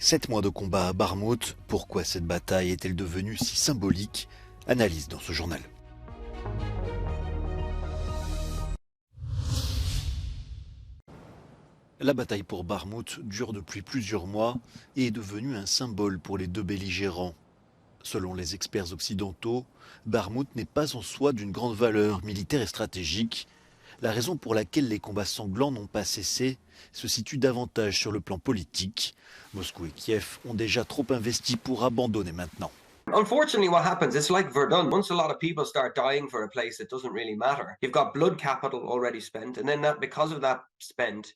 7 mois de combat à Barmout, pourquoi cette bataille est-elle devenue si symbolique? Analyse dans ce journal. La bataille pour Barmout dure depuis plusieurs mois et est devenue un symbole pour les deux belligérants. Selon les experts occidentaux, Barmout n'est pas en soi d'une grande valeur militaire et stratégique. La raison pour laquelle les combats sanglants n'ont pas cessé se situe davantage sur le plan politique. Moscou et Kiev ont déjà trop investi pour abandonner maintenant. Unfortunately, what happens, it's like Verdun. Once a lot of people start dying for a place, it doesn't really matter. You've got blood capital already spent, and then because of that spend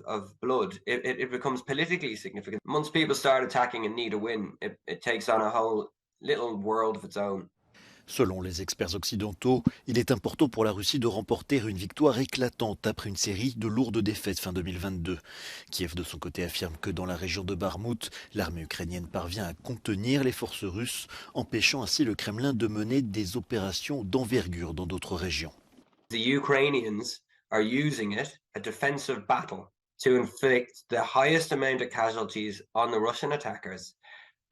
of blood, it becomes politically significant. Once people start attacking and need a win, it takes on a whole little world of its own. Selon les experts occidentaux, il est important pour la Russie de remporter une victoire éclatante après une série de lourdes défaites fin 2022. Kiev de son côté affirme que dans la région de Barmout, l'armée ukrainienne parvient à contenir les forces russes, empêchant ainsi le Kremlin de mener des opérations d'envergure dans d'autres régions. The Ukrainians are using it, a defensive battle, to inflict the highest amount of casualties on the Russian attackers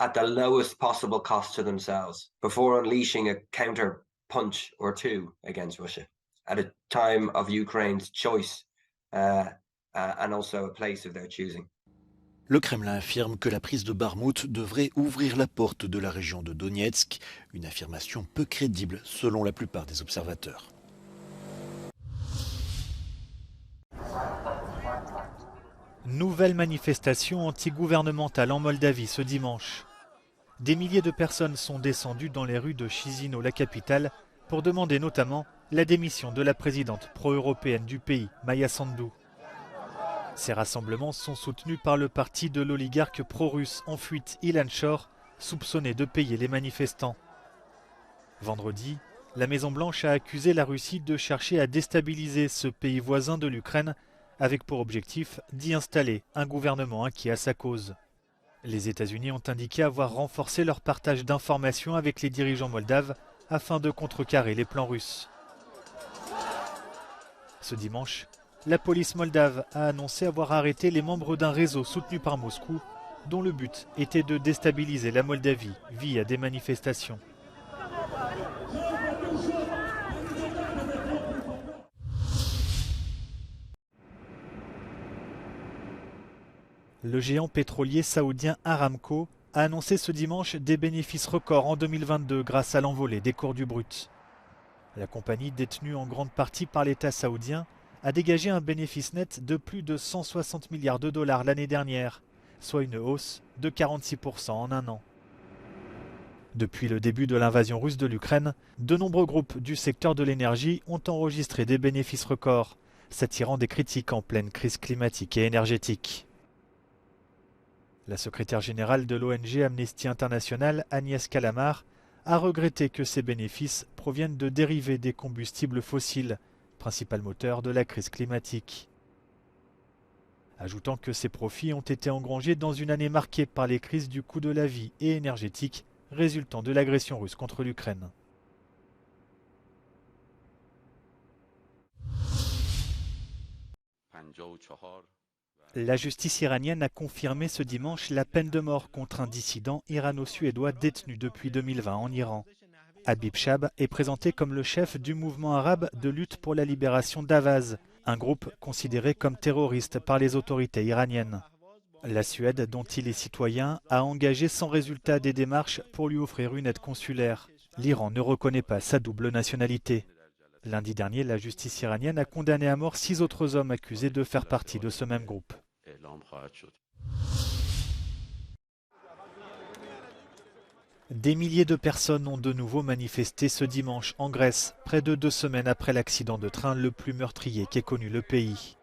at the lowest possible cost to themselves before unleashing a counter punch or two against Russia at a time of Ukraine's choice and also a place of their choosing. Le Kremlin affirme que la prise de Barmout devrait ouvrir la porte de la région de Donetsk, une affirmation peu crédible selon la plupart des observateurs. Nouvelle manifestation anti-gouvernementale en Moldavie ce dimanche. Des milliers de personnes sont descendues dans les rues de Chisinau, la capitale, pour demander notamment la démission de la présidente pro-européenne du pays, Maia Sandu. Ces rassemblements sont soutenus par le parti de l'oligarque pro-russe en fuite Ilan Shor, soupçonné de payer les manifestants. Vendredi, la Maison-Blanche a accusé la Russie de chercher à déstabiliser ce pays voisin de l'Ukraine, avec pour objectif d'y installer un gouvernement inquiet à sa cause. Les États-Unis ont indiqué avoir renforcé leur partage d'informations avec les dirigeants moldaves afin de contrecarrer les plans russes. Ce dimanche, la police moldave a annoncé avoir arrêté les membres d'un réseau soutenu par Moscou, dont le but était de déstabiliser la Moldavie via des manifestations. Le géant pétrolier saoudien Aramco a annoncé ce dimanche des bénéfices records en 2022 grâce à l'envolée des cours du brut. La compagnie, détenue en grande partie par l'État saoudien, a dégagé un bénéfice net de plus de 160 milliards de dollars l'année dernière, soit une hausse de 46% en un an. Depuis le début de l'invasion russe de l'Ukraine, de nombreux groupes du secteur de l'énergie ont enregistré des bénéfices records, s'attirant des critiques en pleine crise climatique et énergétique. La secrétaire générale de l'ONG Amnesty International, Agnès Callamard, a regretté que ces bénéfices proviennent de dérivés des combustibles fossiles, principal moteur de la crise climatique. Ajoutant que ces profits ont été engrangés dans une année marquée par les crises du coût de la vie et énergétique résultant de l'agression russe contre l'Ukraine. La justice iranienne a confirmé ce dimanche la peine de mort contre un dissident irano-suédois détenu depuis 2020 en Iran. Habib Shab est présenté comme le chef du mouvement arabe de lutte pour la libération d'Avaz, un groupe considéré comme terroriste par les autorités iraniennes. La Suède, dont il est citoyen, a engagé sans résultat des démarches pour lui offrir une aide consulaire. L'Iran ne reconnaît pas sa double nationalité. Lundi dernier, la justice iranienne a condamné à mort 6 autres hommes accusés de faire partie de ce même groupe. Des milliers de personnes ont de nouveau manifesté ce dimanche en Grèce, près de 2 semaines après l'accident de train le plus meurtrier qu'ait connu le pays.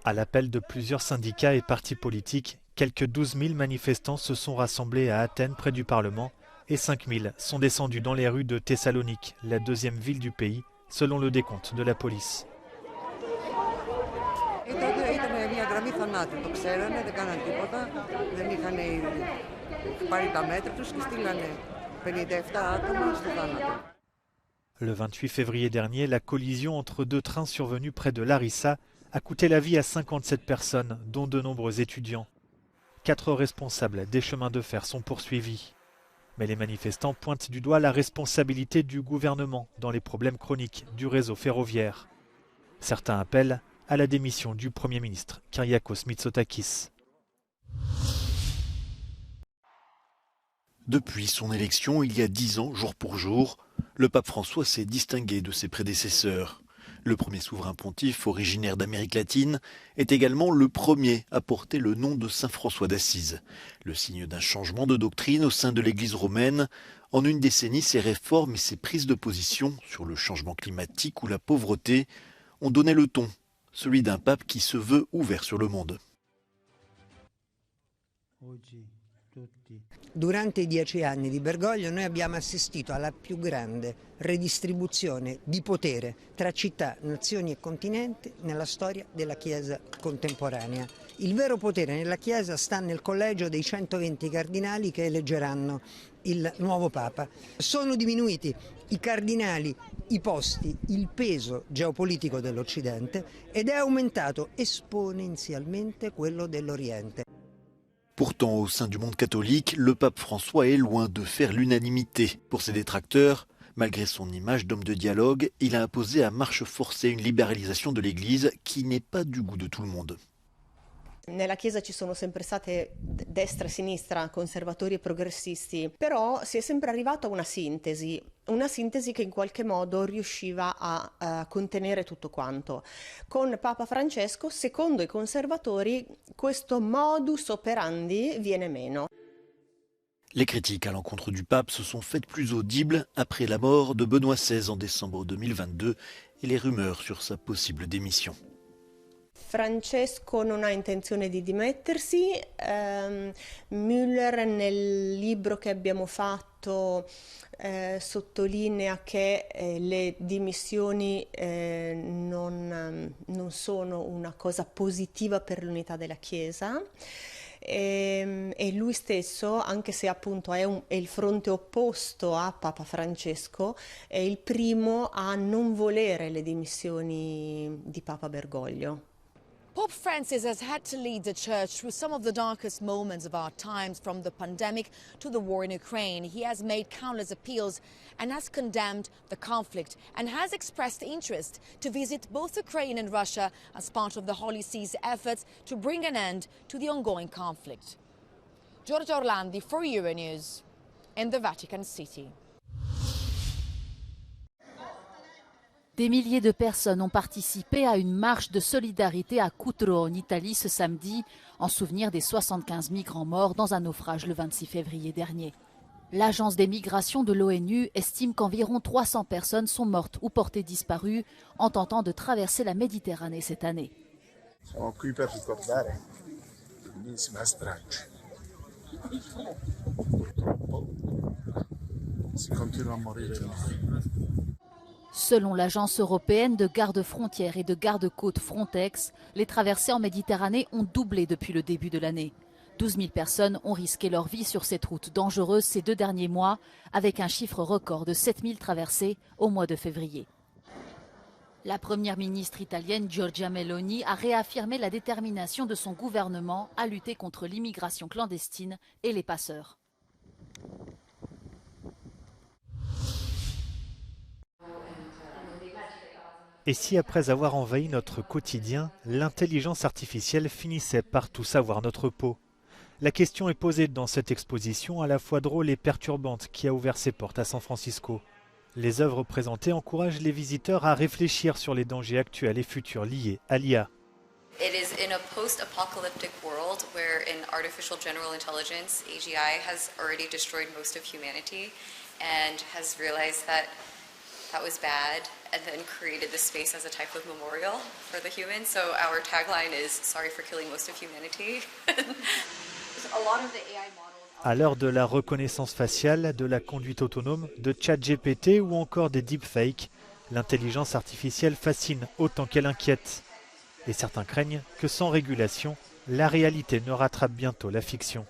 À l'appel de plusieurs syndicats et partis politiques, quelques 12 000 manifestants se sont rassemblés à Athènes près du Parlement et 5 000 sont descendus dans les rues de Thessalonique, la deuxième ville du pays, selon le décompte de la police. Le 28 février dernier, la collision entre 2 trains survenus près de Larissa a coûté la vie à 57 personnes, dont de nombreux étudiants. 4 responsables des chemins de fer sont poursuivis. Mais les manifestants pointent du doigt la responsabilité du gouvernement dans les problèmes chroniques du réseau ferroviaire. Certains appellent à la démission du Premier ministre Kyriakos Mitsotakis. Depuis son élection, il y a 10 ans, jour pour jour, le pape François s'est distingué de ses prédécesseurs. Le premier souverain pontife, originaire d'Amérique latine, est également le premier à porter le nom de Saint François d'Assise. Le signe d'un changement de doctrine au sein de l'Église romaine. En une décennie, ses réformes et ses prises de position sur le changement climatique ou la pauvreté ont donné le ton, celui d'un pape qui se veut ouvert sur le monde. Durante i 10 anni di Bergoglio noi abbiamo assistito alla più grande redistribuzione di potere tra città, nazioni e continenti nella storia della Chiesa contemporanea. Il vero potere nella Chiesa sta nel collegio dei 120 cardinali che eleggeranno il nuovo Papa. Sono diminuiti i cardinali, i posti, il peso geopolitico dell'Occidente ed è aumentato esponenzialmente quello dell'Oriente. Pourtant, au sein du monde catholique, le pape François est loin de faire l'unanimité. Pour ses détracteurs, malgré son image d'homme de dialogue, il a imposé à marche forcée une libéralisation de l'Église qui n'est pas du goût de tout le monde. Nella Chiesa ci sono sempre state destra e sinistra, conservatori e progressisti, però si è sempre arrivato a una sintesi che in qualche modo riusciva a contenere tutto quanto. Con Papa Francesco, secondo i conservatori, questo modus operandi viene meno. Les critiques à l'encontre du pape se sont faites plus audibles après la mort de Benoît XVI en décembre 2022 et les rumeurs sur sa possible démission. Francesco non ha intenzione di dimettersi, Müller nel libro che abbiamo fatto sottolinea che le dimissioni non sono una cosa positiva per l'unità della Chiesa. E lui stesso, anche se appunto è il fronte opposto a Papa Francesco, è il primo a non volere le dimissioni di Papa Bergoglio. Pope Francis has had to lead the church through some of the darkest moments of our times, from the pandemic to the war in Ukraine. He has made countless appeals and has condemned the conflict and has expressed interest to visit both Ukraine and Russia as part of the Holy See's efforts to bring an end to the ongoing conflict. Giorgia Orlandi for Euronews in the Vatican City. Des milliers de personnes ont participé à une marche de solidarité à Cutro, en Italie, ce samedi, en souvenir des 75 migrants morts dans un naufrage le 26 février dernier. L'agence des migrations de l'ONU estime qu'environ 300 personnes sont mortes ou portées disparues en tentant de traverser la Méditerranée cette année. Siamo qui per ricordare l'ennesima strage. Purtroppo si continua a morire in mare. Selon l'agence européenne de garde-frontières et de garde-côtes Frontex, les traversées en Méditerranée ont doublé depuis le début de l'année. 12 000 personnes ont risqué leur vie sur cette route dangereuse ces 2 derniers mois, avec un chiffre record de 7 000 traversées au mois de février. La première ministre italienne Giorgia Meloni a réaffirmé la détermination de son gouvernement à lutter contre l'immigration clandestine et les passeurs. Et si après avoir envahi notre quotidien, l'intelligence artificielle finissait par tout savoir notre peau? La question est posée dans cette exposition à la fois drôle et perturbante qui a ouvert ses portes à San Francisco. Les œuvres présentées encouragent les visiteurs à réfléchir sur les dangers actuels et futurs liés à l'IA. It is in a post-apocalyptic world where in artificial general intelligence, AGI has already destroyed most of humanity and has realized that was bad and then created this space as a type of memorial for the humans. So our tagline is sorry for killing most of humanity. A lot of the AI models. À l'heure de la reconnaissance faciale, de la conduite autonome, de ChatGPT ou encore des deepfakes, l'intelligence artificielle fascine autant qu'elle inquiète. Et certains craignent que sans régulation, la réalité ne rattrape bientôt la fiction.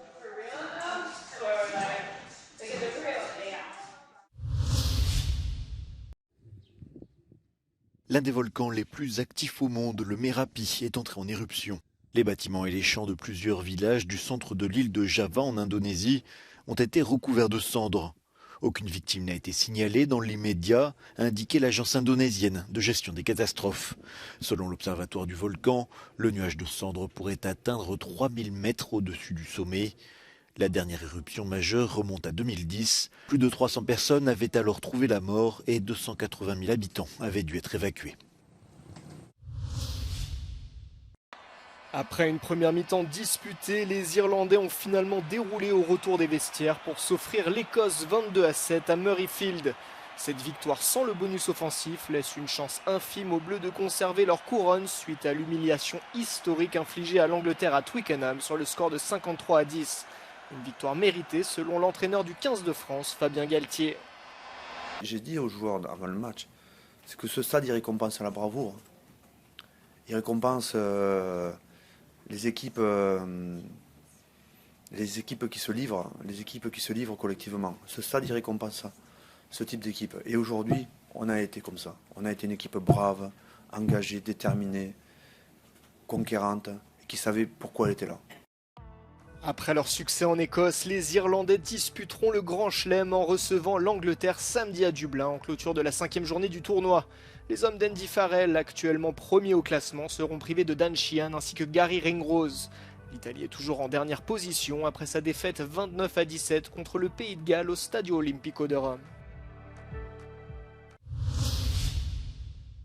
L'un des volcans les plus actifs au monde, le Merapi, est entré en éruption. Les bâtiments et les champs de plusieurs villages du centre de l'île de Java en Indonésie ont été recouverts de cendres. Aucune victime n'a été signalée dans l'immédiat, a indiqué l'agence indonésienne de gestion des catastrophes. Selon l'observatoire du volcan, le nuage de cendres pourrait atteindre 3000 mètres au-dessus du sommet. La dernière éruption majeure remonte à 2010. Plus de 300 personnes avaient alors trouvé la mort et 280 000 habitants avaient dû être évacués. Après une première mi-temps disputée, les Irlandais ont finalement déroulé au retour des vestiaires pour s'offrir l'Écosse 22-7 à Murrayfield. Cette victoire sans le bonus offensif laisse une chance infime aux Bleus de conserver leur couronne suite à l'humiliation historique infligée à l'Angleterre à Twickenham sur le score de 53-10. Une victoire méritée selon l'entraîneur du 15 de France, Fabien Galtier. J'ai dit aux joueurs avant le match, c'est que ce stade il récompense la bravoure. Il récompense les équipes qui se livrent collectivement. Ce stade il récompense ça, ce type d'équipe. Et aujourd'hui, on a été comme ça. On a été une équipe brave, engagée, déterminée, conquérante, et qui savait pourquoi elle était là. Après leur succès en Écosse, les Irlandais disputeront le Grand Chelem en recevant l'Angleterre samedi à Dublin en clôture de la 5e journée du tournoi. Les hommes d'Andy Farrell, actuellement premiers au classement, seront privés de Dan Sheehan ainsi que Gary Ringrose. L'Italie est toujours en dernière position après sa défaite 29-17 contre le Pays de Galles au Stadio Olimpico de Rome.